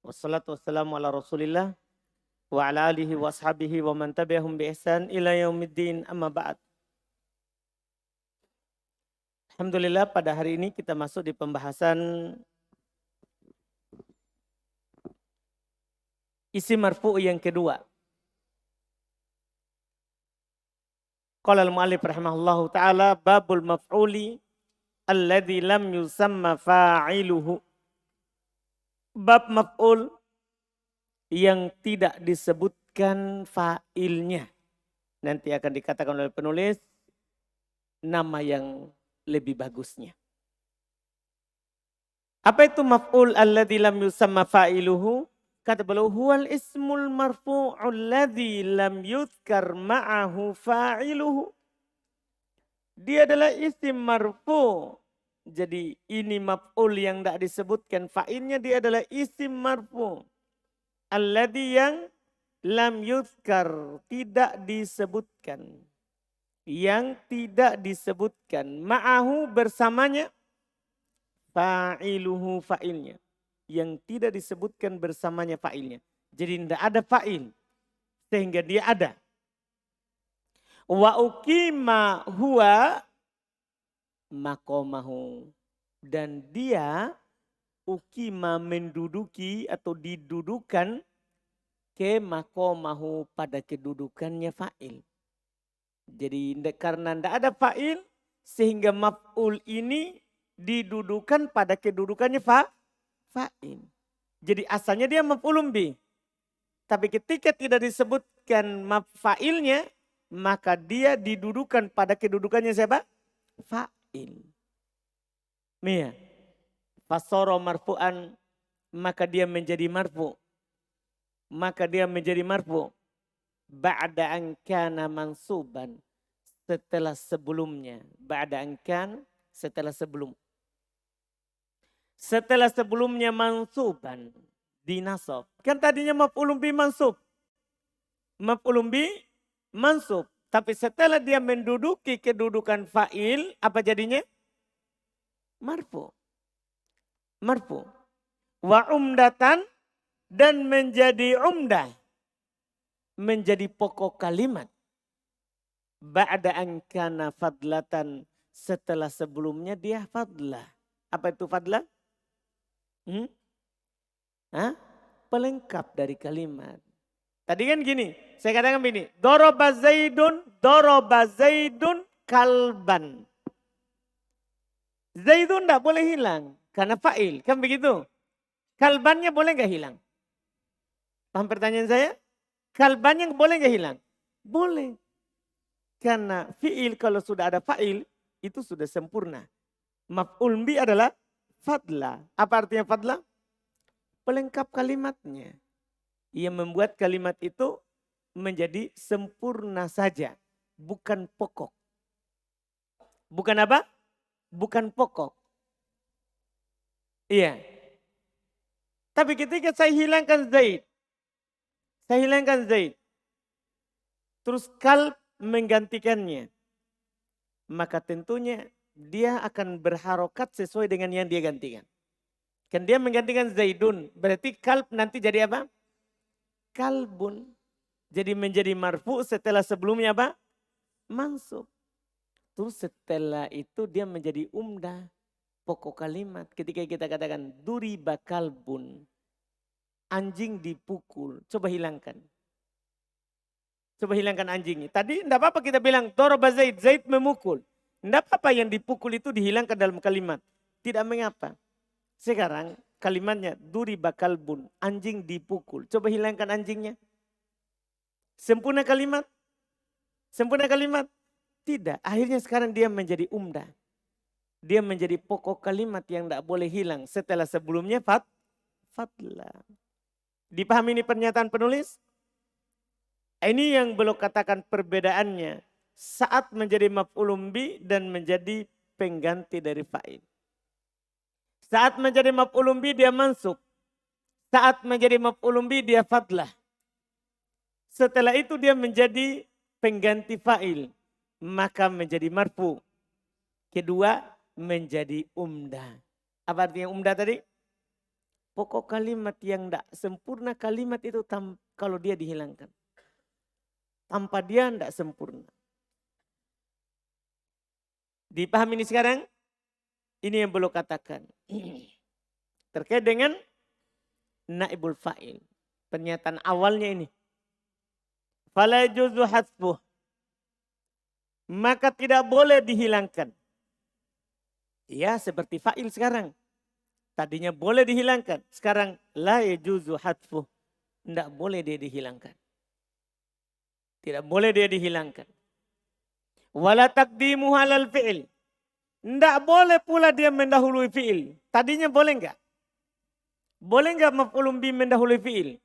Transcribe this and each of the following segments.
Wassalatu wassalamu ala Rasulillah wa ala alihi wa ashabihi wa man tabi'ahum bi ihsan ila yaumiddin amma ba'd. Alhamdulillah pada hari ini kita masuk di pembahasan isim marfu yang kedua. Qala al-mu'allif rahimahullahu taala babul maf'uli alladzi lam yusamma fa'iluhu. Bab maf'ul yang tidak disebutkan fa'ilnya. Nanti akan dikatakan oleh penulis nama yang lebih bagusnya. Apa itu maf'ul alladzi lam yusamma fa'iluhu? Kata beliau, huwal ismul marfu'ul alladzi lam yuzkar ma'ahu fa'iluhu. Dia adalah isim marfu'. Jadi ini maf'ul yang tidak disebutkan fa'ilnya, dia adalah isim marfu'. Alladzi yang lam yuzkar, tidak disebutkan. Yang tidak disebutkan. Ma'ahu bersamanya. Fa'iluhu fa'ilnya. Yang tidak disebutkan bersamanya fa'ilnya. Jadi tidak ada fa'il. Sehingga dia ada. Wa uqima huwa maqamahu. Dan dia uqima menduduki atau didudukan ke maqamahu pada kedudukannya fa'il. Jadi karena tidak ada fa'il sehingga maf'ul ini didudukan pada kedudukannya fa'il. Jadi asalnya dia maf'ulun bih. Tapi ketika tidak disebutkan fa'ilnya, maka dia didudukan pada kedudukannya siapa? Fa'il. Mia. Fasoro marfu'an, maka dia menjadi marfu'. Maka dia menjadi marfu'. Ba'da an kana mansuban. Setelah sebelumnya. Ba'da an kan, setelah sebelum. Setelah sebelumnya mansuban. Dinasab. Kan tadinya maf'ulun bi mansub. Maf'ulun bi mansub. Tapi setelah dia menduduki kedudukan fa'il, apa jadinya? Marfu. Marfu. Wa umdatan, dan menjadi umdah. Menjadi pokok kalimat. Ba'da an kana fadlatan, setelah sebelumnya dia fadlah. Apa itu fadlah? Pelengkap dari kalimat. Tadi kan gini, saya katakan begini, doroba zaidun kalban. Zaidun tidak boleh hilang karena fa'il, kan begitu? Kalbannya boleh nggak hilang? Paham pertanyaan saya? Kalbannya boleh nggak hilang? Boleh. Karena fi'il kalau sudah ada fa'il, itu sudah sempurna. Maf'ul bi adalah fadla. Apa artinya fadla? Pelengkap kalimatnya. Ia membuat kalimat itu menjadi sempurna saja. Bukan pokok. Bukan apa? Bukan pokok. Iya. Tapi ketika saya hilangkan Zaid. Saya hilangkan Zaid. Terus kalb menggantikannya. Maka tentunya dia akan berharokat sesuai dengan yang dia gantikan. Kan dia menggantikan Zaidun. Berarti kalb nanti jadi apa? Kalbun. Jadi menjadi marfu setelah sebelumnya apa? Mansub. Terus setelah itu dia menjadi umdah. Pokok kalimat. Ketika kita katakan duriba kalbun. Anjing dipukul. Coba hilangkan. Coba hilangkan anjingnya. Tadi tidak apa-apa kita bilang doroba Zaid. Zaid memukul. Tidak apa-apa yang dipukul itu dihilangkan dalam kalimat. Tidak mengapa. Sekarang kalimatnya duriba kalbun. Anjing dipukul. Coba hilangkan anjingnya. Sempurna kalimat? Sempurna kalimat? Tidak. Akhirnya sekarang dia menjadi umdah. Dia menjadi pokok kalimat yang tidak boleh hilang. Setelah sebelumnya fadlah. Dipahami ini pernyataan penulis? Ini yang belum katakan perbedaannya. Saat menjadi maf'ulun bi dan menjadi pengganti dari fa'il. Saat menjadi maf'ulun bi dia mansub. Saat menjadi maf'ulun bi dia fadlah. Setelah itu dia menjadi pengganti fa'il. Maka menjadi marfu. Kedua menjadi umdah. Apa artinya umdah tadi? Pokok kalimat yang tidak sempurna kalimat itu kalau dia dihilangkan. Tanpa dia tidak sempurna. Dipahami ini sekarang? Ini yang belum katakan. Terkait dengan naibul fa'il. Pernyataan awalnya ini. Fala juzu hasbuh. Maka tidak boleh dihilangkan. Ya seperti fa'il sekarang. Tadinya boleh dihilangkan. Sekarang la yajuzu hadfuh. Tidak boleh dia dihilangkan. Tidak boleh dia dihilangkan. Wala taqdimu halal fi'il. Tidak boleh pula dia mendahului fi'il. Tadinya boleh enggak? Boleh enggak maf'ulun bi mendahului fi'il?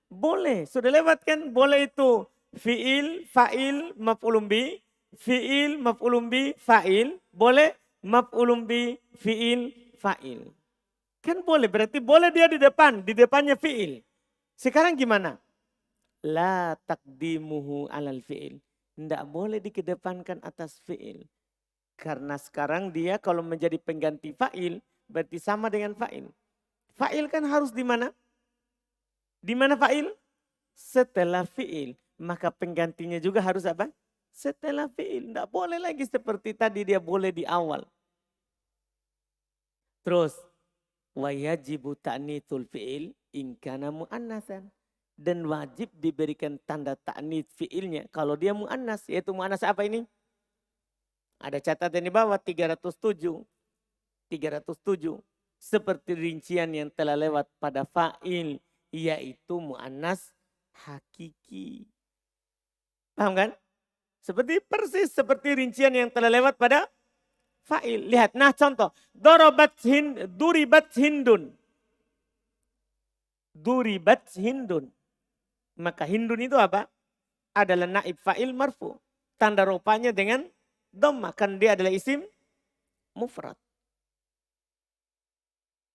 Boleh. Sudah lewat kan? Boleh itu fi'il, fa'il, maf'ulun bi. Fi'il, maf'ulun bi, fa'il. Boleh maf'ulun bi, fi'il, fa'il. Kan boleh, berarti boleh dia di depan. Di depannya fi'il. Sekarang gimana? La taqdimuhu alal fi'il. Tidak boleh dikedepankan atas fi'il. Karena sekarang dia kalau menjadi pengganti fa'il, berarti sama dengan fa'il. Fa'il kan harus di mana? Di mana fa'il? Setelah fi'il. Maka penggantinya juga harus apa? Setelah fi'il. Tidak boleh lagi seperti tadi dia boleh di awal. Terus, wa yajibu ta'nitsul fi'il in kana mu'annatsan. Dan wajib diberikan tanda ta'nits fi'ilnya kalau dia mu'annas. Yaitu mu'annas apa ini? Ada catatan di bawah 307. 307. Seperti rincian yang telah lewat pada fa'il. Yaitu mu'annas hakiki. Paham kan? Persis seperti rincian yang telah lewat pada fa'il. Lihat, nah contoh. Duribat hindun. Duribat hindun. Maka hindun itu apa? Adalah naib fa'il marfu. Tanda rupanya dengan dhamma. Kan dia adalah isim mufrad.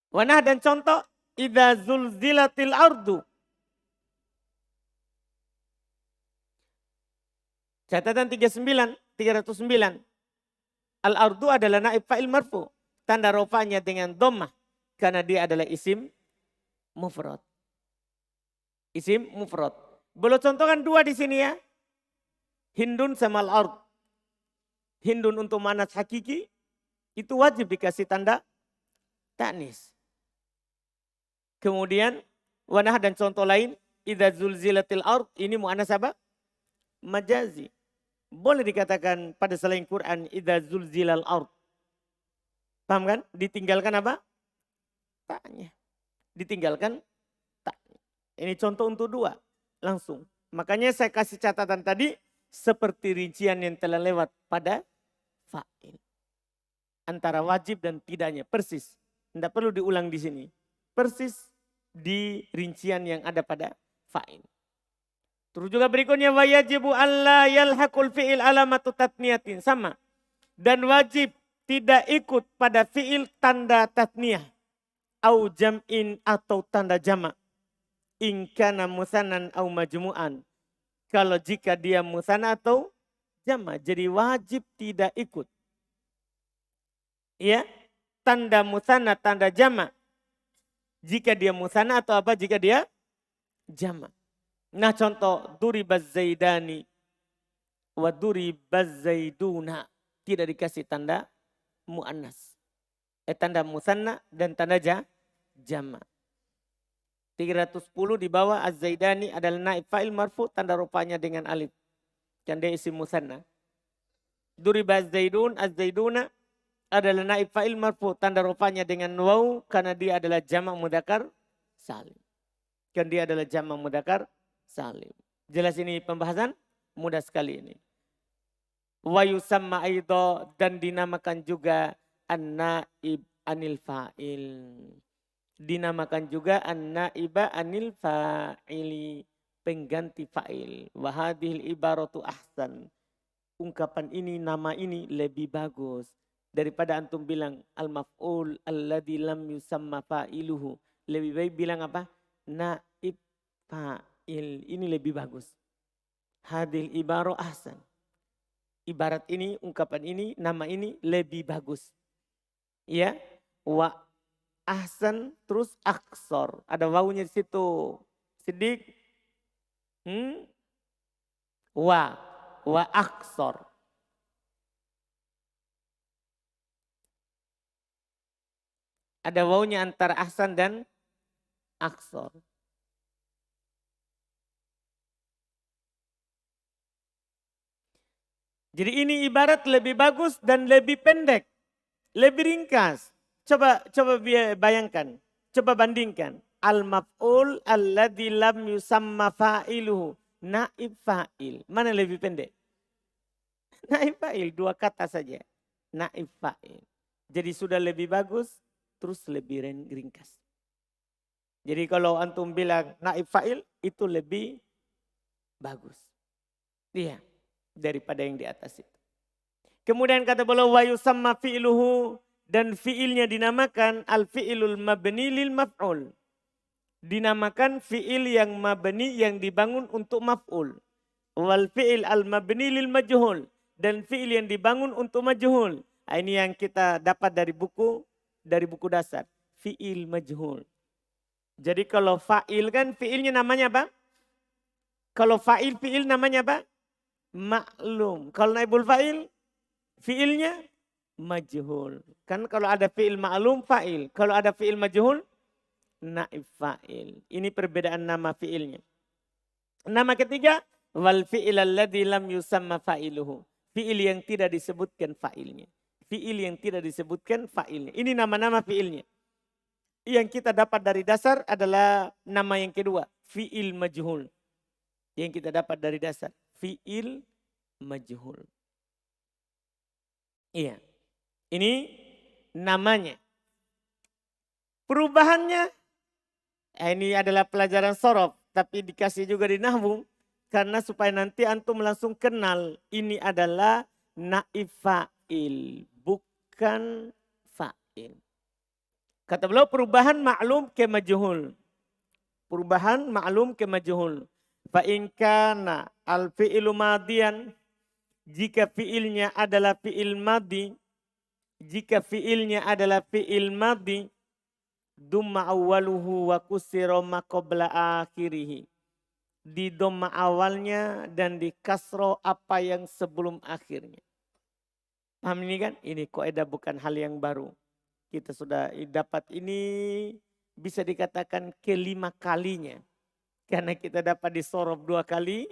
Wanah dan contoh. Idza zulzilatil ardu. Catatan 309. Al-ardu adalah naib fa'il marfu. Tanda rupanya dengan dhammah. Karena dia adalah isim mufrad. Isim mufrad. Boleh contohkan dua di sini ya. Hindun sama al-ard. Hindun untuk mu'annas hakiki. Itu wajib dikasih tanda ta'nis. Kemudian wanah dan contoh lain. Idza zulzilatil ard. Ini mu'annas apa? Majazi. Boleh dikatakan pada selain Quran. Idza zulzilal ard. Paham kan? Ditinggalkan apa? Ta'nya. Ditinggalkan ta'nya. Ini contoh untuk dua. Langsung. Makanya saya kasih catatan tadi. Seperti rincian yang telah lewat pada fa'il. Antara wajib dan tidaknya. Persis. Tidak perlu diulang di sini. Persis di rincian yang ada pada fa'il. Terus juga berikutnya. Wayajibu alla yalhaqul fi'il alamatu tatniyatin. Sama. Dan wajib tidak ikut pada fi'il tanda tatniyah. Au jam'in atau tanda jama'. In kana musannan au majmu'an. Kalau jika dia musanna atau jama'. Jadi wajib tidak ikut. Ya. Tanda musanna, tanda jama'. Jika dia musanna atau apa? Jika dia jama'. Nah contoh. Duribaz zaidani. Wa duribaz zaiduna. Tidak dikasih tanda mu'annas. Tanda musanna dan tanda jama'. 310 di bawah az-zaidani adalah naib fa'il marfu tanda rupanya dengan alif. Dan dia isim musanna. Duriba az-zaidun, az-zaiduna adalah naib fa'il marfu tanda rupanya dengan waw karena dia adalah jama' mudzakkar salim. Kan dia adalah jama' mudzakkar salim. Jelas ini pembahasan? Mudah sekali ini. Wa yusamma aidha dan dinamakan juga an-naib anil fa'il. Dinamakan juga an-naiba anil fa'ili. Pengganti fa'il. Wahadihil ibaratu ahsan. Ungkapan ini, nama ini lebih bagus. Daripada antum bilang al-maf'ul alladhi lam yusamma fa'iluhu. Lebih baik bilang apa? Naib fa'il. Ini lebih bagus. Hadil ibaru ahsan. Ibarat ini, ungkapan ini, nama ini lebih bagus. Ya. ahsan, terus aksor. Ada wawunya di situ. Sidik. Wa aksor. Ada wawunya antara ahsan dan aksor. Jadi ini ibarat lebih bagus dan lebih pendek. Lebih ringkas. Coba bayangkan. Coba bandingkan. Al-maf'ul alladzi lam yusamma fa'iluhu. Naib fa'il. Mana lebih pendek? Naib fa'il. 2 kata saja. Naib fa'il. Jadi sudah lebih bagus. Terus lebih ringkas. Jadi kalau antum bilang naib fa'il. Itu lebih bagus. Iya. Daripada yang di atas itu. Kemudian kata beliau wa yusamma fi'luhu, dan fi'ilnya dinamakan al-fi'ilul mabni lil maf'ul. Dinamakan fi'il yang mabni yang dibangun untuk maf'ul. Wal fi'il al-mabni lil majhul, dan fi'il yang dibangun untuk majhul. Nah, ini yang kita dapat dari buku dasar. Fi'il majhul. Jadi kalau fa'il kan fi'ilnya namanya apa? Kalau fi'il namanya apa? Maklum. Kalau naibul fa'il, fi'ilnya majhul. Kan kalau ada fi'il ma'lum fa'il. Kalau ada fi'il majhul, naib fa'il. Ini perbedaan nama fi'ilnya. Nama ketiga, wal fi'il alladzi lam yusamma fa'iluhu. Fi'il yang tidak disebutkan fa'ilnya. Fi'il yang tidak disebutkan fa'ilnya. Ini nama-nama fi'ilnya. Yang kita dapat dari dasar adalah nama yang kedua, fi'il majhul. Yang kita dapat dari dasar, fi'il majhul. Iya. Ini namanya. Perubahannya, ini adalah pelajaran sorof. Tapi dikasih juga di nahwu. Karena supaya nanti antum langsung kenal. Ini adalah naib fa'il. Bukan fa'il. Kata beliau perubahan maklum ke majhul. Perubahan maklum ke majhul. Fa'in kana al-fi'ilu madian. Jika fi'ilnya adalah fi'il madi. Jika fi'ilnya adalah fi'il madi. Dumma awwaluhu wa kusiro ma qabla akhirihi. Di dhamma awalnya dan di kasro apa yang sebelum akhirnya. Paham ini kan? Ini kaidah bukan hal yang baru. Kita sudah dapat ini bisa dikatakan kelima kalinya. Karena kita dapat disorof 2 kali,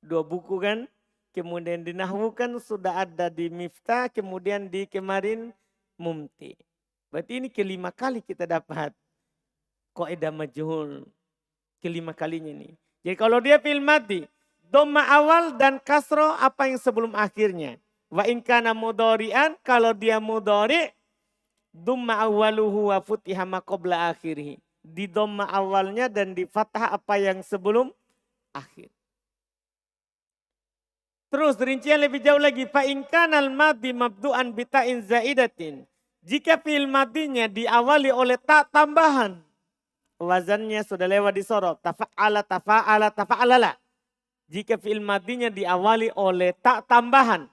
2 buku kan. Kemudian di nahwu kan sudah ada di miftah, kemudian di kemarin mumti. Berarti ini kelima kali kita dapat kaidah majhul. Kelima kalinya nih. Jadi kalau dia fi'il madi, dhamma awal dan kasro apa yang sebelum akhirnya. Wa in kana mudhari'an, kalau dia mudhari' dhamma awwaluhu wa futiha ma qabla akhirih. Di dhamma awalnya dan di fathah apa yang sebelum akhir. Terus rincian lebih jauh lagi. Fa in kana al-madi mabdu'an bita'in zaidatin. Jika fi'il madinya diawali oleh tak tambahan. Wazannya sudah lewat di sorot. Tafa'ala, tafa'ala, tafa'alala. Jika fi'il madinya diawali oleh tak tambahan.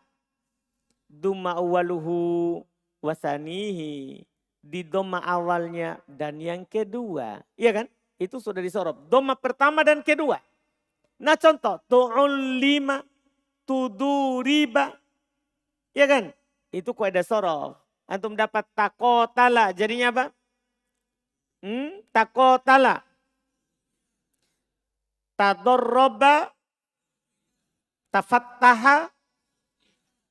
Dumma awwaluhu wasanihi. Di dhamma awalnya dan yang kedua. Iya kan? Itu sudah disorot. Dhamma pertama dan kedua. Nah contoh. Tu'ullima, tuduriba. Iya kan? Itu kaidah sorof. Antum dapat takotala. Jadinya apa? Takotala. Tadorroba. Tafattaha.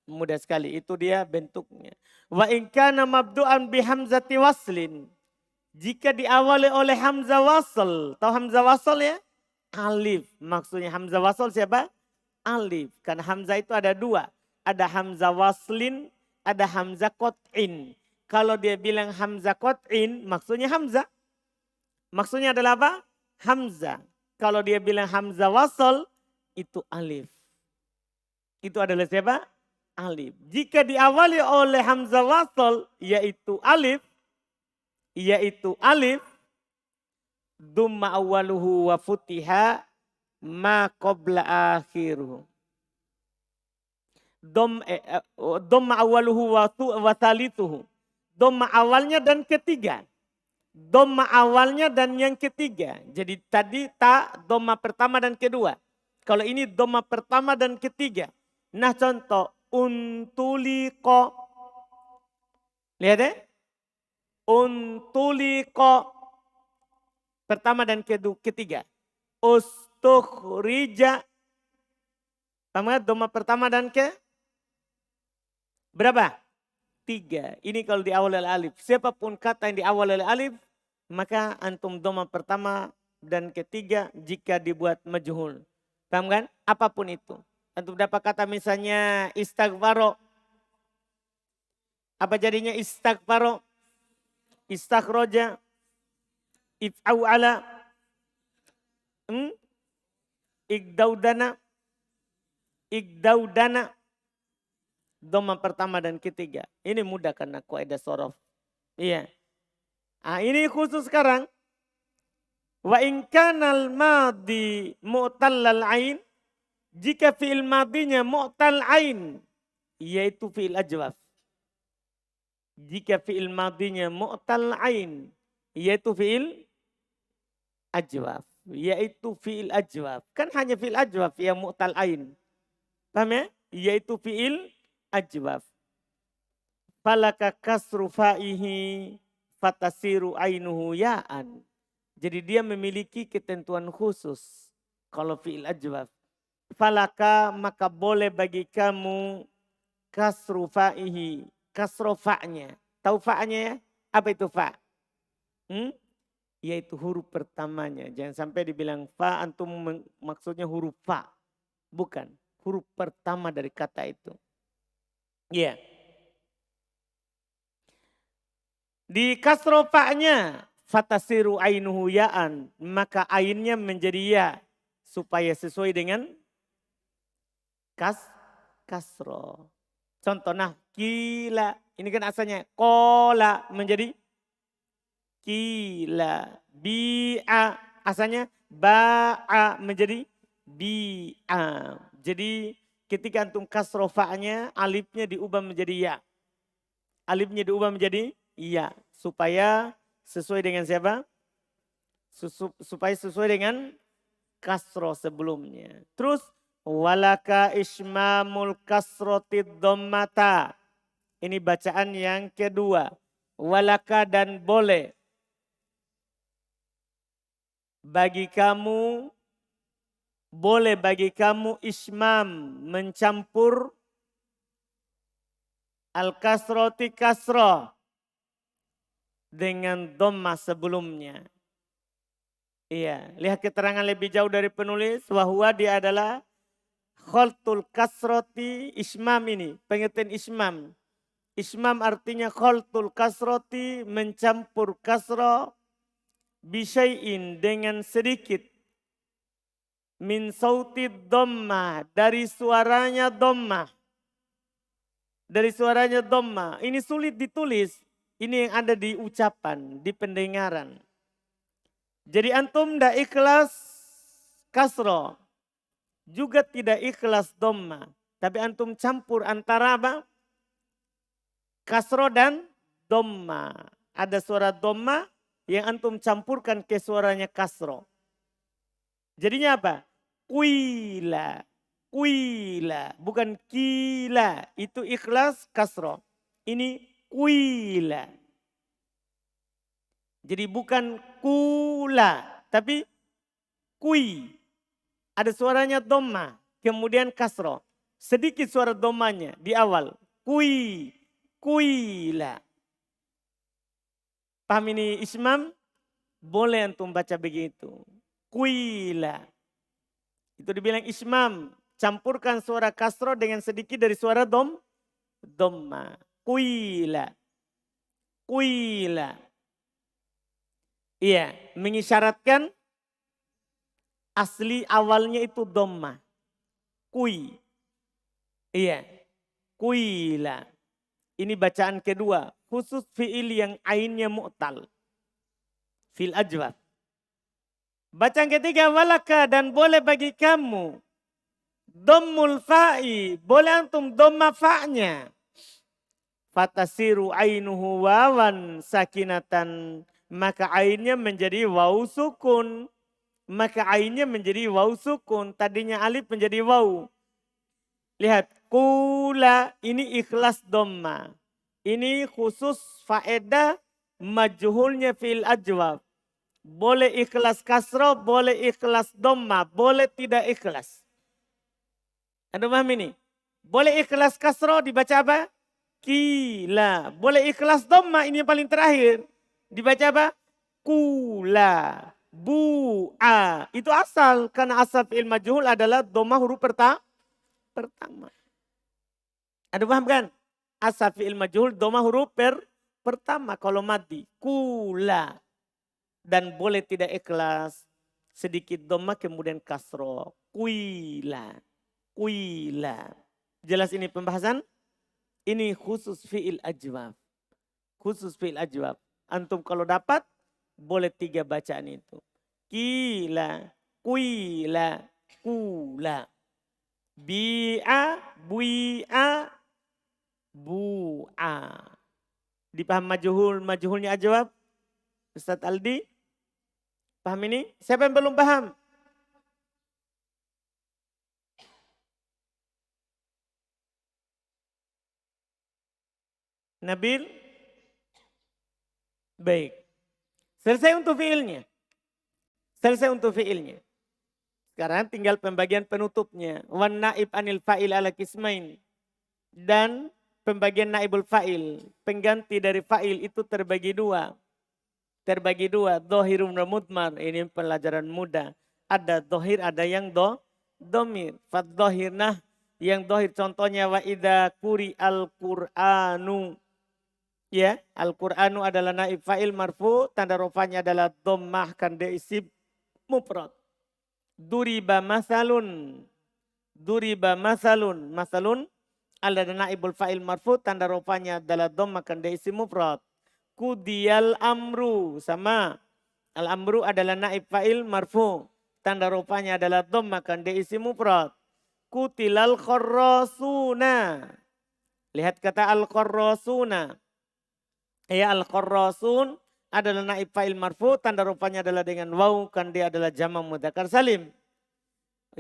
Mudah sekali. Itu dia bentuknya. Wa in kana mabdu'an bihamzati waslin. Jika diawali oleh hamzah wasl. Tahu hamzah wasl ya? Alif. Maksudnya hamzah wasl siapa? Alif. Karena hamzah itu ada 2. Ada hamzah waslin, ada hamzah qat'in. Kalau dia bilang hamzah qat'in, maksudnya hamzah. Maksudnya adalah apa? Hamzah. Kalau dia bilang hamzah wasl, itu alif. Itu adalah siapa? Alif. Jika diawali oleh hamzah wasl yaitu alif, dumma awwaluhu wa futiha ma qabla akhiruhu. Dhamma awwaluhu wa thalithuhu. Dhamma awalnya dan ketiga. Dhamma awalnya dan yang ketiga. Jadi tadi ta dhamma pertama dan kedua. Kalau ini dhamma pertama dan ketiga. Nah contoh untuliko. Lihat ya. Untuliko. Pertama dan ketiga. Ustukhrija. Sama dhamma pertama dan berapa? 3. Ini kalau di awal oleh alif. Siapapun kata yang di awal oleh alif, maka antum dhamma pertama dan ketiga jika dibuat majhul. Paham kan? Apapun itu. Antum dapat kata misalnya istaghfaro. Apa jadinya istaghfaro? Istakhroja. If'aw'ala. Igdaudana. Igdaudana. Dhamma pertama dan ketiga. Ini mudah karena kaidah sorof. Iya. Ini khusus sekarang. Wa in kanal madi mu'tallal ain. Jika fi'il madinya mu'tal ain. Yaitu fi'il ajwaf. Jika fi'il madinya mu'tal ain. Yaitu fi'il ajwaf. Yaitu fi'il ajwaf. Kan hanya fi'il ajwaf yang mu'tal ain. Paham ya? Yaitu fi'il ajwaf. Falaka kasru fa'ihi fatasiru ainuhu ya'an. Jadi dia memiliki ketentuan khusus. Kalau fi'il ajwaf. Falaka maka boleh bagi kamu kasru fa'ihi. Kasro fa'nya. Tahu fa'nya ya? Apa itu fa'? Yaitu huruf pertamanya. Jangan sampai dibilang fa antum maksudnya huruf fa. Bukan. Huruf pertama dari kata itu. Iya. Di kasro fa'nya fatasiru ainuhu ya'an. Maka ainnya menjadi ya. Supaya sesuai dengan kasro. Contoh nah kila. Ini kan asalnya kola menjadi kila. Bi'a asalnya ba'a menjadi bi'a. Jadi ketika antum kasro fa'nya alifnya diubah menjadi ya. Alifnya diubah menjadi ya. Supaya sesuai dengan siapa? Supaya sesuai dengan kasro sebelumnya. Terus walaka ismamul kasrotid dhammata. Ini bacaan yang kedua. Walaka dan boleh. Bagi kamu. Boleh bagi kamu ismam mencampur al-kasroti kasroh dengan dhamma sebelumnya. Iya, lihat keterangan lebih jauh dari penulis. Wahwa dia adalah kholtul kasroti ismam ini. Pengertian ismam. Ismam artinya kholtul kasroti mencampur kasroh bisyai'in dengan sedikit. Min sauti dhamma. Dari suaranya dhamma. Dari suaranya dhamma. Ini sulit ditulis. Ini yang ada di ucapan, di pendengaran. Jadi antum tidak ikhlas kasro. Juga tidak ikhlas dhamma. Tapi antum campur antara apa? Kasro dan dhamma. Ada suara dhamma yang antum campurkan ke suaranya kasro. Jadinya apa? Kuila. Kuila. Bukan kila. Itu ikhlas kasro. Ini kuila. Jadi bukan kula. Tapi kui. Ada suaranya dhamma. Kemudian kasro. Sedikit suara dhammanya di awal. Kui. Kuila. Paham ini ismam? Boleh antum baca begitu. Kuila. Itu dibilang ismam. Campurkan suara kasro dengan sedikit dari suara dhamma. Kuila. Kuila. Iya, mengisyaratkan asli awalnya itu dhamma. Kui. Iya. Kuila. Ini bacaan kedua. Khusus fi'il yang ainnya mu'tal. Fil ajwaf. Bacaan ketiga walaka dan boleh bagi kamu. Dhammul fa'i. Boleh antum dhamma fa'nya. Fatasiru ainuhu wawan sakinatan maka ainnya menjadi waw sukun. Maka ainnya menjadi waw sukun. Tadinya alif menjadi waw. Lihat, kula ini ikhlas dhamma. Ini khusus faedah majhulnya fil ajwab. Boleh ikhlas kasro, boleh ikhlas dhamma, boleh tidak ikhlas. Anda paham ini? Boleh ikhlas kasro dibaca apa? Kila. Boleh ikhlas dhamma, ini yang paling terakhir. Dibaca apa? Kula. Bu'a. Itu asal. Karena asal fi'il majhul adalah dhamma huruf pertama. Anda paham kan? Asal fi'il majhul dhamma huruf pertama kalau mati. Kula. Dan boleh tidak ikhlas. Sedikit dhamma kemudian kasro. Kuila. Kuila. Jelas ini pembahasan? Ini khusus fi'il ajwab. Khusus fi'il ajwab. Antum kalau dapat boleh 3 bacaan itu. Kila, kuila, kula. Bi'a, bui'a, bu'a. Dipaham majhulnya ajwab? Ustadz Aldi? Paham ini? Siapa yang belum paham? Nabil? Baik. Selesai untuk fiilnya. Selesai untuk fiilnya. Sekarang tinggal pembagian penutupnya. Wan naib anil fa'il ala kismain. Dan pembagian naibul fa'il. Pengganti dari fa'il itu terbagi 2. Terbagi 2. Dohirun dan mudmar. Ini pelajaran mudah. Ada dohir, ada yang domir. Fad dohir. Nah, yang dohir contohnya wa idha kuri al-Qur'anu. Ya, Al-Qur'anu adalah naib fa'il marfu. Tanda rofanya adalah dhammah kanda isim mufrad. Duriba masalun. Duriba masalun. Masalun adalah naibul fa'il marfu. Tanda rofanya adalah dhammah kanda isim mufrad. Kudiyal amru. Sama. Al-amru adalah naib fa'il marfu. Tanda rofanya adalah dhammah kanda isim mufrad. Kutilal kharrasuna. Lihat kata al-kharrasuna. Ya al-kharrasun adalah naib fa'il marfu. Tanda rupanya adalah dengan waw. Kan dia adalah jama' mudzakkar salim.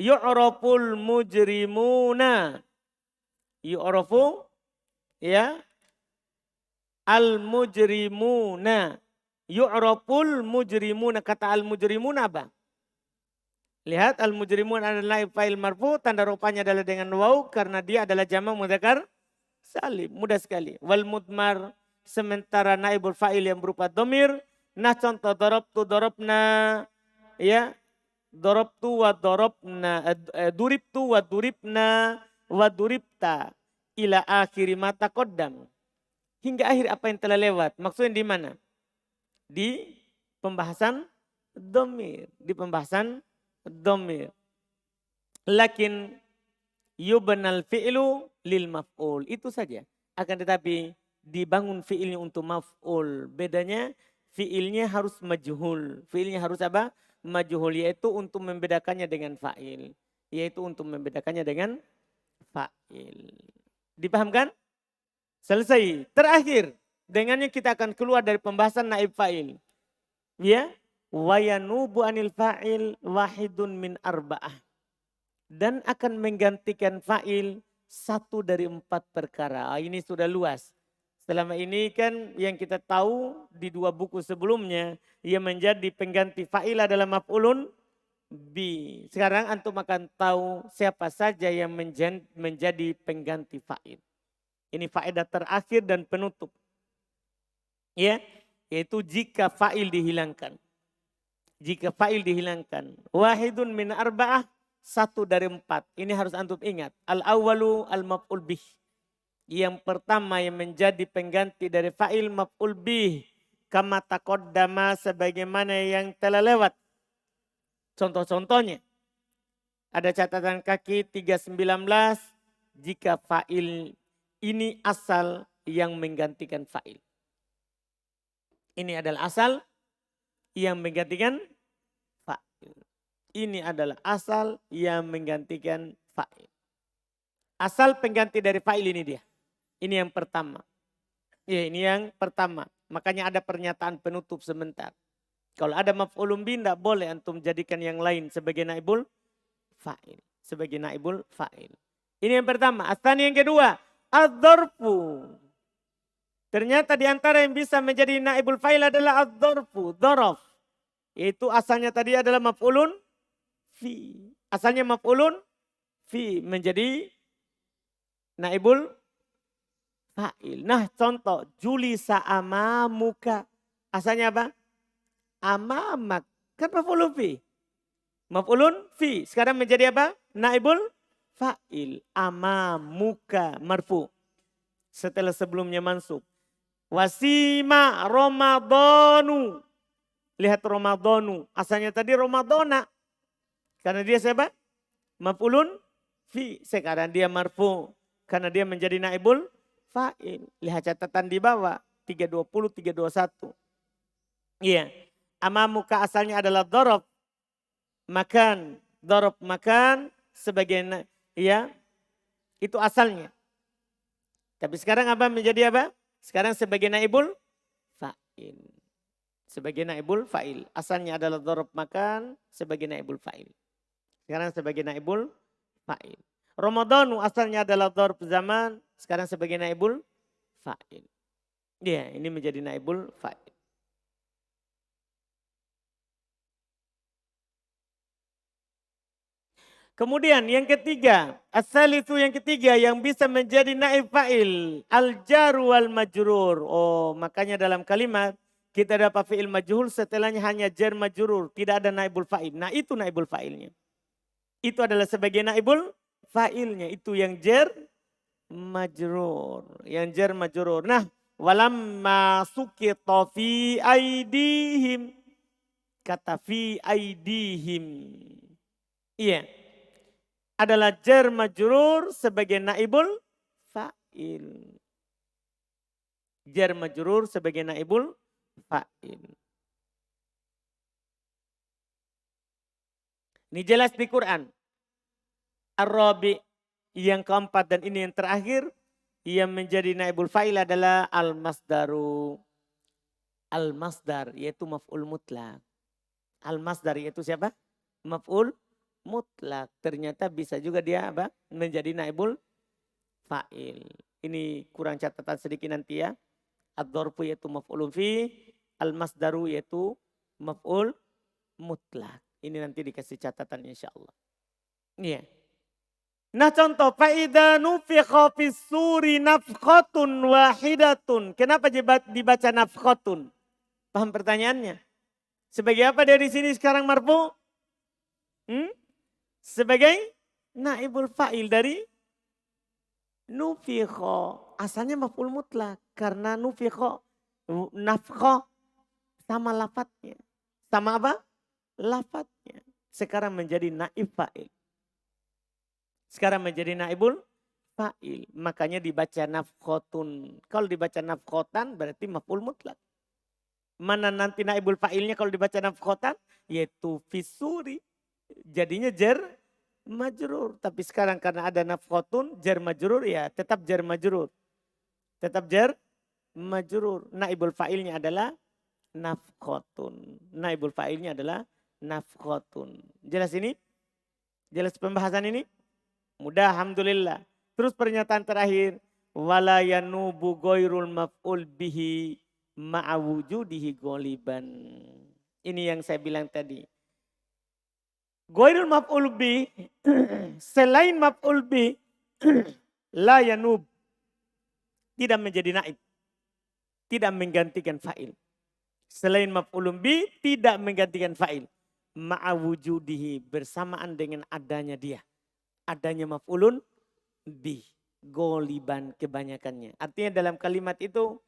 Yu'raful mujrimuna. Yu'rafu. Ya. Al-mujrimuna. Yu'raful mujrimuna. Kata al-mujrimuna apa? Lihat al-mujrimuna adalah naib fa'il marfu. Tanda rupanya adalah dengan waw. Karena dia adalah jama' mudzakkar salim. Mudah sekali. Wal mudmar. Sementara naibul fa'il yang berupa domir. Nah contoh dorobtu dorobna. Ya. Dorobtu wa dorobna. Duribtu wa duribna. Wa duribta. Ila akhiri mata kodam. Hingga akhir apa yang telah lewat. Maksudnya di mana? Di pembahasan domir. Di pembahasan domir. Lakin yubnal fi'lu lil maf'ul. Itu saja. Akan tetapi dibangun fi'ilnya untuk maf'ul. Bedanya fi'ilnya harus majhul. Fi'ilnya harus apa? Majhul. Yaitu untuk membedakannya dengan fa'il. Yaitu untuk membedakannya dengan fa'il. Dipahamkan? Selesai. Terakhir. Dengannya kita akan keluar dari pembahasan naib fa'il. Ya. Wa yanubu anil fa'il wahidun min arba'ah. Dan akan menggantikan fa'il 1 dari 4 perkara. Ini sudah luas. Selama ini kan yang kita tahu di 2 buku sebelumnya. Yang menjadi pengganti fa'il adalah maf'ulun bi. Sekarang antum akan tahu siapa saja yang menjadi pengganti fa'il. Ini faedah terakhir dan penutup. Ya, yaitu jika fa'il dihilangkan. Jika fa'il dihilangkan. Wahidun min arba'ah. 1 dari 4. Ini harus antum ingat. Al-awwalu al-maf'ul bih. Yang pertama yang menjadi pengganti dari fa'il maf'ul bih. Kama taqaddama sebagaimana yang telah lewat. Contoh-contohnya. Ada catatan kaki 319. Jika fa'il ini asal yang menggantikan fa'il. Ini adalah asal yang menggantikan fa'il. Ini adalah asal yang menggantikan fa'il. Asal pengganti dari fa'il ini dia. Ini yang pertama. Ya, ini yang pertama. Makanya ada pernyataan penutup sebentar. Kalau ada maf'ulun bi tidak boleh antum jadikan yang lain sebagai naibul fa'il. Sebagai naibul fa'il. Ini yang pertama. Asani yang kedua. Ad-dzarfu. Ternyata di antara yang bisa menjadi naibul fa'il adalah ad-dzarfu. Dzaraf. Yaitu asalnya tadi adalah maf'ulun fi. Asalnya maf'ulun fi menjadi naibul fa'il. Nah contoh. Julisa amamuka. Asalnya apa? Amamak. Kan maf'ulun fi. Maf'ulun fi. Sekarang menjadi apa? Naibul fa'il. Amamuka marfu. Setelah sebelumnya mansub. Wasima Ramadhanu. Lihat Ramadhanu. Asalnya tadi Ramadhana. Karena dia siapa? Maf'ulun fi. Sekarang dia marfu. Karena dia menjadi naibul fa'il. Lihat catatan di bawah. 320, 321. Iya. Amamuka asalnya adalah dhorob. Makan. Dhorob makan. Sebagai ya. Itu asalnya. Tapi sekarang apa menjadi apa? Sekarang sebagai naibul fa'il. Sebagai naibul fa'il. Asalnya adalah dhorob makan. Sebagai naibul fa'il. Sekarang sebagai naibul fa'il. Ramadhanu asalnya adalah dhorob zaman. Sekarang sebagai naibul fa'il. Iya, ini menjadi naibul fa'il. Kemudian yang ketiga, as-salisu yang ketiga yang bisa menjadi naib fa'il, al-jaru wal majrur. Oh, makanya dalam kalimat kita dapat fi'il majhul setelahnya hanya jar majrur, tidak ada naibul fa'il. Nah, itu naibul fa'ilnya. Itu adalah sebagai naibul fa'ilnya, itu yang jar majrur, yang jar majrur. Nah, walamma suqita fi aidihim, kata fi aidihim. Iya. Adalah jar majrur sebagai naibul fa'il. Jar majrur sebagai naibul fa'il. Ini jelas di Quran. Ar-Rabi yang keempat dan ini yang terakhir. Yang menjadi naibul fa'il adalah al-masdaru. Al-masdar yaitu maf'ul mutlak. Al-masdar yaitu siapa? Maf'ul mutlak. Ternyata bisa juga dia apa? Menjadi naibul fa'il. Ini kurang catatan sedikit nanti ya. Ad-dzarfu yaitu maf'ulun fi, al-masdaru yaitu maf'ul mutlak. Ini nanti dikasih catatan insyaallah. Iya. Nah contoh faida nufikha fis suri nafkhatun wahidatun. Kenapa dibaca nafkhatun? Paham pertanyaannya? Sebagai apa dari sini sekarang marfu? Sebagai naibul fa'il dari nufikho. Asalnya maf'ul mutlak. Karena nufikho, nafkho sama lafadznya. Sama apa? Lafadznya. Sekarang menjadi naib fa'il. Sekarang menjadi naibul fa'il. Makanya dibaca nafkhotun. Kalau dibaca nafkhotan berarti maf'ul mutlak. Mana nanti naibul fa'ilnya kalau dibaca nafkhotan? Yaitu fisuri. Jadinya jar majrur. Tapi sekarang karena ada nafkhatun jar majrur ya tetap jar majrur. Tetap jar majrur. Naibul fa'ilnya adalah nafkhatun. Naibul fa'ilnya adalah nafkhatun. Jelas ini? Jelas pembahasan ini? Mudah alhamdulillah. Terus pernyataan terakhir. Wala yanubu ghairul maf'ul bihi ma'a wujudihi ghaliban. Ini yang saya bilang tadi. Ghairul maf'ul bi, selain maf'ul bi, la yanub. Tidak menjadi naib. Tidak menggantikan fa'il. Selain maf'ul bi, tidak menggantikan fa'il. Ma'a wujudihi, bersamaan dengan adanya dia. Adanya maf'ulun bi. Goliban kebanyakannya. Artinya dalam kalimat itu,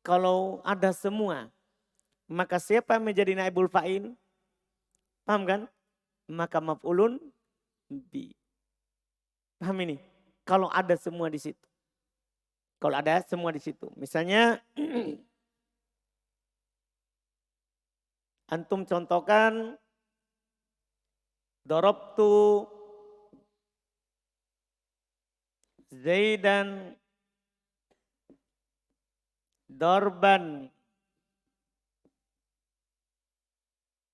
kalau ada semua, maka siapa yang menjadi naibul fa'il? Paham kan? Maka maf'ulun bi. Paham ini? Kalau ada semua di situ. Kalau ada semua di situ. Misalnya antum contohkan darabtu Zaidan darban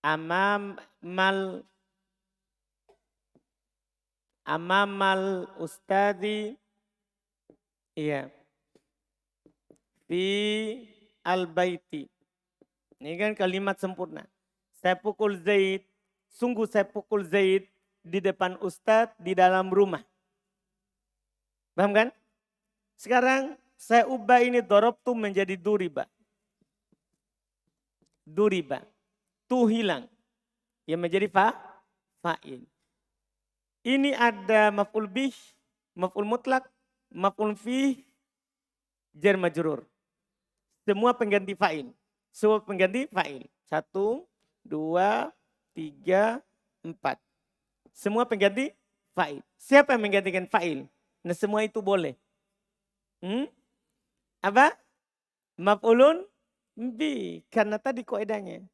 amamal ustadi, iya, fi al-baiti. Ini kan kalimat sempurna. Saya pukul Zaid, sungguh saya pukul Zaid di depan Ustadz di dalam rumah. Paham kan? Sekarang saya ubah ini dorobtu menjadi duriba. Duriba. Tu hilang. Yang menjadi fa'il. Ini ada maf'ul bih, maf'ul mutlak, maf'ul fih, jar majrur. Semua pengganti fa'il. Semua pengganti fa'il. 1, 2, 3, 4. Semua pengganti fa'il. Siapa yang menggantikan fa'il? Nah semua itu boleh. Apa? Maf'ulun bi. Karena tadi kaidahnya.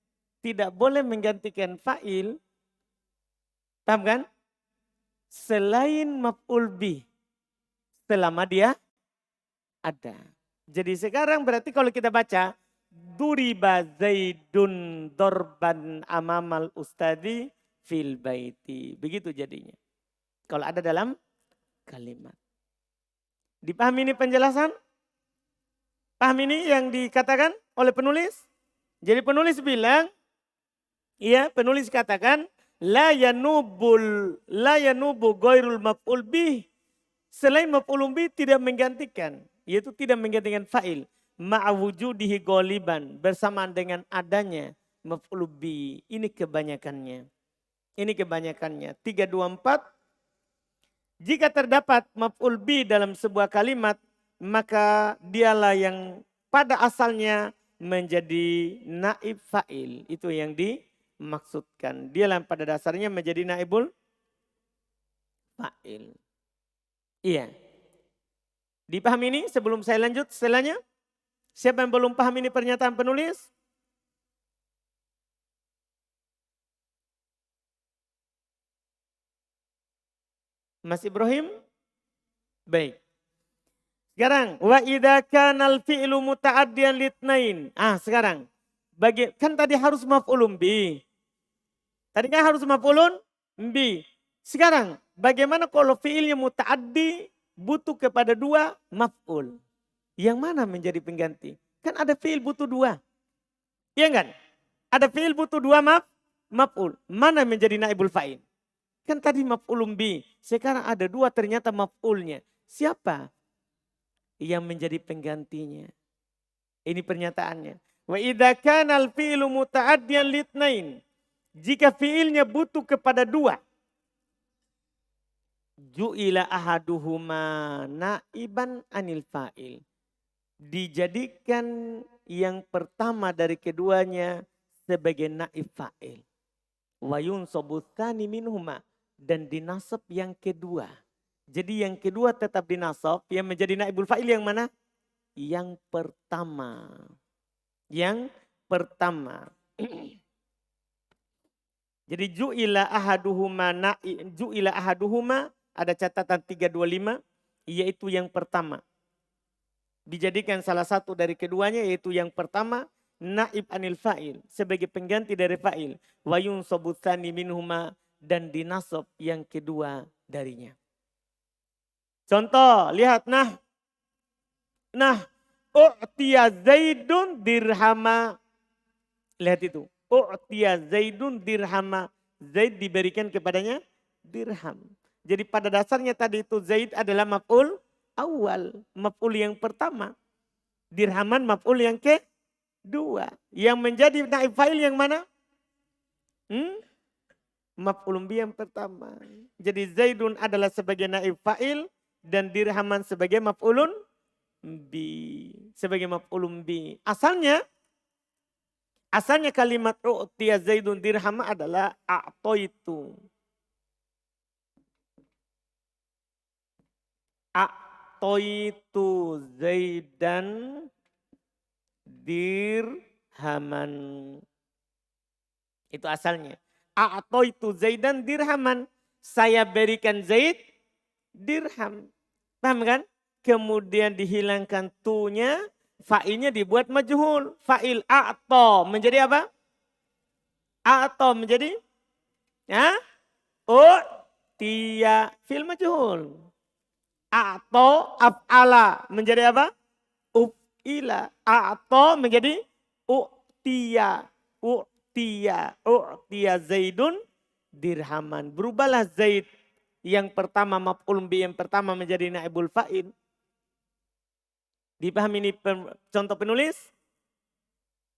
Tidak boleh menggantikan fa'il. Paham kan? Selain maf'ul bi. Selama dia ada. Jadi sekarang berarti kalau kita baca. Duriba Zaidun dorban amamal ustadi fil baiti. Begitu jadinya. Kalau ada dalam kalimat. Dipahami ini penjelasan? Paham ini yang dikatakan oleh penulis? Jadi penulis bilang, iya penulis katakan, la yanubu ghairul maf'ul bih. Selain maf'ul bih tidak menggantikan, yaitu tidak menggantikan fa'il. Ma'awujudihi goliban, bersamaan dengan adanya maf'ul bih. Ini kebanyakannya. 3, 2, 4. Jika terdapat maf'ul bih dalam sebuah kalimat, maka dialah yang pada asalnya menjadi naib fa'il. Itu yang dimaksudkan. Dialah yang pada dasarnya menjadi naibul fa'il. Iya. Dipahami ini sebelum saya lanjut setelahnya? Siapa yang belum paham ini pernyataan penulis? Mas Ibrahim? Baik. Sekarang wa idza kana al-fi'lu muta'addiyan litnain. Sekarang kan tadi harus maf'ulun bi. Tadi kan harus maf'ulun bi. Sekarang bagaimana kalau fi'ilnya muta'addi butuh kepada 2 maf'ul? Yang mana menjadi pengganti? Kan ada fi'il butuh 2. Iya kan? Ada fi'il butuh 2 maf'ul. Mana menjadi naibul fa'il? Kan tadi maf'ulun bi. Sekarang ada 2 ternyata maf'ulnya. Siapa yang menjadi penggantinya? Ini pernyataannya. Wa idza kana al-fi'lu muta'addiyan litnain. Jika fi'ilnya butuh kepada 2. Ju'ila ahaduhuma naiban anil fa'il. Dijadikan yang pertama dari keduanya sebagai naib fa'il. Wa yunsabu tsani minhuma, dan dinasab yang kedua. Jadi yang kedua tetap dinasab, yang menjadi naibul fa'il yang mana? Yang pertama. Yang pertama. Jadi ju'ila ahaduhuma ada catatan 325 yaitu yang pertama. Dijadikan salah satu dari keduanya yaitu yang pertama naib anil fa'il sebagai pengganti dari fa'il. Wa yunsabu tsani minhuma, dan dinasab yang kedua darinya. Contoh, lihat nah u'tiya Zaidun dirhama. Lihat itu. U'tiya Zaidun dirhama. Zaid diberikan kepadanya dirham. Jadi pada dasarnya tadi itu Zaid adalah maf'ul awal. Maf'ul yang pertama. Dirhaman maf'ul yang kedua. Yang menjadi naib fa'il yang mana? Maf'ul bi yang pertama. Jadi Zaidun adalah sebagai naib fa'il. Dan dirhaman sebagai maf'ulun bi. Sebagai maf'ulun bi. Asalnya kalimat u'tiya Zaidun dirhama adalah a'toitu. A'toitu Zaidan dirhaman. Itu asalnya. A'toitu Zaidan dirhaman. Saya berikan Zaid dirham. Paham kan? Kemudian dihilangkan tu-nya. Fa'ilnya dibuat majhul. Fa'il a'to menjadi apa? Atau menjadi ya, u'tiya fil majhul. Atau af'ala menjadi apa? Uf'ila. Atau menjadi u'tiya. U'tiya Zaidun dirhaman. Berubahlah Zaid yang pertama maf'ul bi yang pertama menjadi naibul fa'il. Dipahami ini contoh penulis?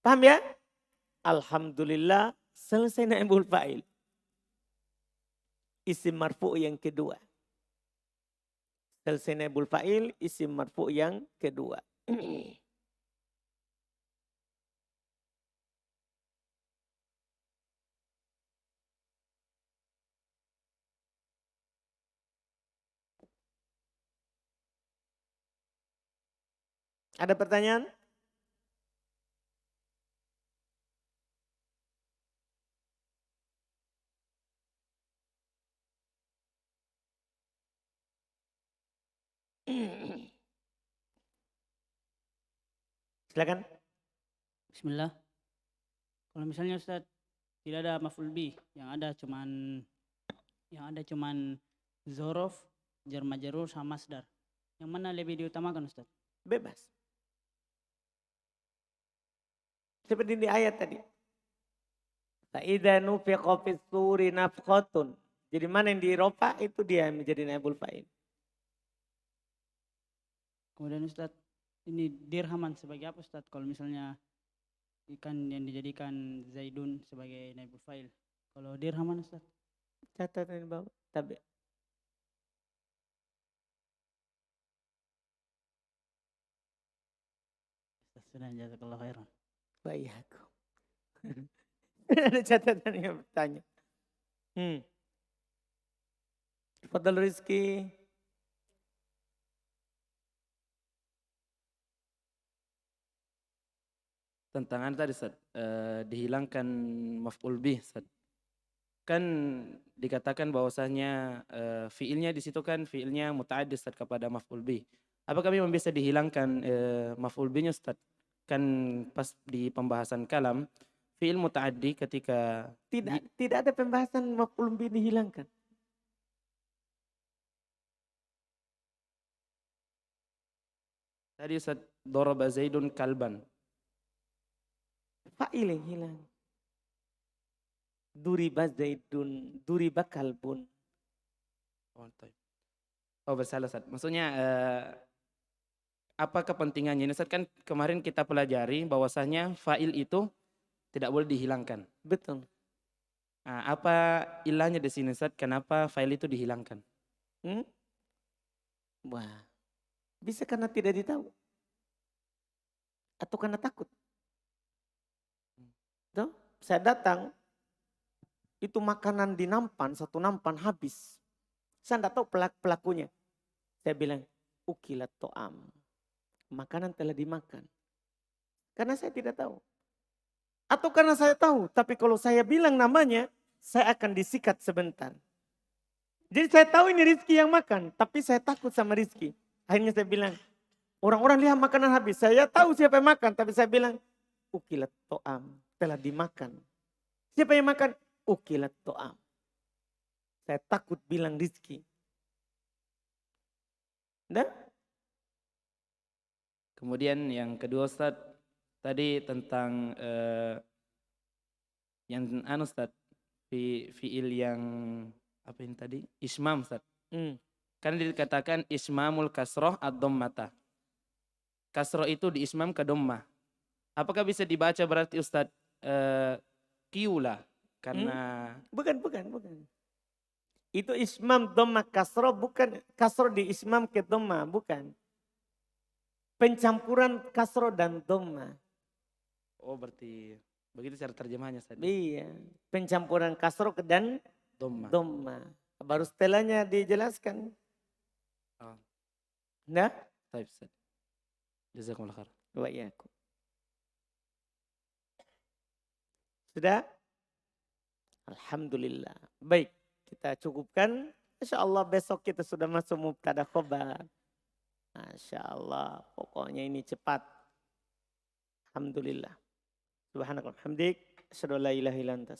Paham ya? Alhamdulillah selesai naibul fa'il. Isim marfu yang kedua. Selesai naibul fa'il, isim marfu yang kedua. Ada pertanyaan? Silakan. Bismillah. Kalau misalnya Ustaz tidak ada maf'ul bih, yang ada cuman zorof, jar majrur sama masdar. Yang mana lebih diutamakan Ustaz? Bebas. Seperti di ayat tadi. Fa'idha nufiqa fis suri nafkhatun. Jadi mana yang dirofa itu dia yang menjadi naibul fa'il. Kemudian Ustaz, ini dirhaman sebagai apa Ustaz? Kalau misalnya ikan yang dijadikan Zaidun sebagai naibul fa'il. Kalau dirhaman Ustaz? Catat ini bawah. Tabi. Ustaz sudah, jazakallah khairan. Baik aku. Ada catatan yang bertanya. Fadal Rizki. Tentang tadi Ustaz, dihilangkan maf'ul bih Ustaz. Kan dikatakan bahwasanya fiilnya di situ kan fiilnya muta'addi Ustaz kepada maf'ul bih. Apakah memang bisa dihilangkan maf'ul bihnya Ustaz? Kan pas di pembahasan kalam fiil muta'addi ketika Tidak ada pembahasan maf'ul bih dihilangkan. Tadi Ustaz daraba Zaidun kalban. Fa'il yang hilang. Duriba Zaidun, duriba kalbun. Oh bersalah Ustaz. Maksudnya apa kepentingannya? Ustaz kan kemarin kita pelajari bahwasanya fa'il itu tidak boleh dihilangkan. Betul. Nah, apa ilahnya di sini Ustaz? Kenapa fa'il itu dihilangkan? Wah, bisa karena tidak ditahu. Atau karena takut. Tuh, saya datang, itu makanan di nampan, satu nampan habis. Saya tidak tahu pelakunya. Saya bilang, ukilat to'am. Makanan telah dimakan. Karena saya tidak tahu. Atau karena saya tahu, tapi kalau saya bilang namanya, saya akan disikat sebentar. Jadi saya tahu ini Rizki yang makan, tapi saya takut sama Rizki. Akhirnya saya bilang, orang-orang lihat makanan habis. Saya tahu siapa yang makan, tapi saya bilang, ukilat to'am, telah dimakan. Siapa yang makan? Ukilat to'am. Saya takut bilang Rizki. Nah? Kemudian yang kedua Ustaz, tadi tentang yang Ustaz, fiil yang apa ini tadi? Ismam Ustaz. Kan dikatakan ismamul kasroh ad-dhammata. Kasroh itu di ismam ke dhammah. Apakah bisa dibaca berarti Ustaz kiula? Karena bukan. Itu ismam dhammah kasroh, bukan kasroh di ismam ke dhammah, bukan. Pencampuran kasroh dan dhammah. Oh berarti begitu cara terjemahnya Ustaz. Iya, pencampuran kasroh dan dhammah. Baru setelahnya dijelaskan. Oh. Nah? Baik Ustaz. Jazakumullah khair. Wa iyyakum. Sudah? Alhamdulillah. Baik, kita cukupkan. Insyaallah besok kita sudah masuk mubtada khobar. Masya Allah, pokoknya ini cepat. Alhamdulillah. Subhanallah, hamdik, asyhadu an la ilaha illa anta.